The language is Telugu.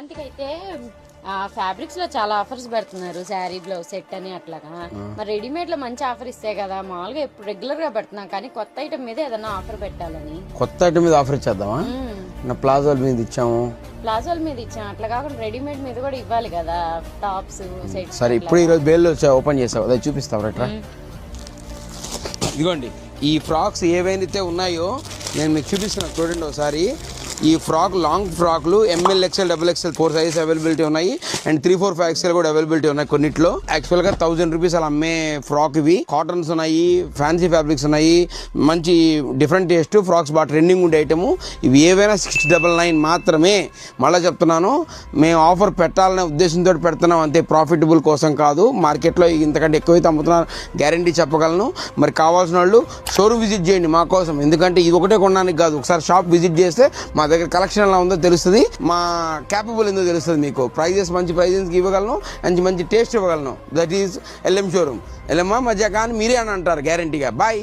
సంక్రాంతికి అయితే ఫ్యాబ్రిక్స్ లో చాలా ఆఫర్స్ పెడుతున్నారు, శారీ బ్లౌజ్ సెట్ అని అట్లాగా. మరి రెడీమేడ్ లో మంచి ఆఫర్ ఇస్తే కదా, మామూలుగా ఎప్పుడు రెగ్యులర్ గా పెడుతున్నాం కానీ కొత్త ఐటమ్ మీద ఏదైనా ఆఫర్ పెట్టాలని. కొత్త ఐటమ్ మీద ఆఫర్ ఇచ్చేద్దామా? ప్లాజోల మీద ఇచ్చాము, ప్లాజోల మీద ఇచ్చాం, అట్లా కాకుండా రెడీమేడ్ మీద కూడా ఇవ్వాలి కదా, టాప్స్ సెట్. సరే ఇప్పుడు ఈరోజు బేల్లో ఓపెన్ చేసావు, అదే చూపిస్తావు రైట్రా. ఇదిగోండి ఈ ఫ్రాక్స్ ఏవైతే ఉన్నాయో నేను మీకు చూపిస్తున్నాను చూడండి ఒకసారి. ఈ ఫ్రాక్ లాంగ్ ఫ్రాక్లు ML XL XXL 4 size availability ఉన్నాయి అండ్ 3, 4, 5 XL కూడా అవైలబిలిటీ ఉన్నాయి కొన్నిట్లో. యాక్చువల్గా 1000 రూపీస్ అలా అమ్మే ఫ్రాక్ ఇవి. కాటన్స్ ఉన్నాయి, ఫ్యాన్సీ ఫ్యాబ్రిక్స్ ఉన్నాయి, మంచి డిఫరెంట్ టేస్ట్ ఫ్రాక్స్ బాగా ట్రెండింగ్ ఉండే ఐటము. ఇవి ఏవైనా 699 మాత్రమే. మళ్ళీ చెప్తున్నాను, మేము ఆఫర్ పెట్టాలనే ఉద్దేశంతో పెడుతున్నాం అంతే, ప్రాఫిటబుల్ కోసం కాదు. మార్కెట్లో ఇంతకంటే ఎక్కువైతే అమ్ముతున్నారు గ్యారంటీ చెప్పగలను. మరి కావాల్సిన వాళ్ళు షోరూమ్ విజిట్ చేయండి మా కోసం, ఎందుకంటే ఇది ఒకటే కొనడానికి కాదు, ఒకసారి షాప్ విజిట్ చేస్తే మా దగ్గర కలెక్షన్ ఎలా ఉందో తెలుస్తుంది, మా క్యాపబుల్ ఏందో తెలుస్తుంది. మీకు ప్రైజెస్ మంచి ప్రైజెస్కి ఇవ్వగలను, మంచి టేస్ట్ ఇవ్వగలను. That is LM showroom. LM మధ్య కానీ మీరే అని అంటారు గ్యారంటీగా. బాయ్.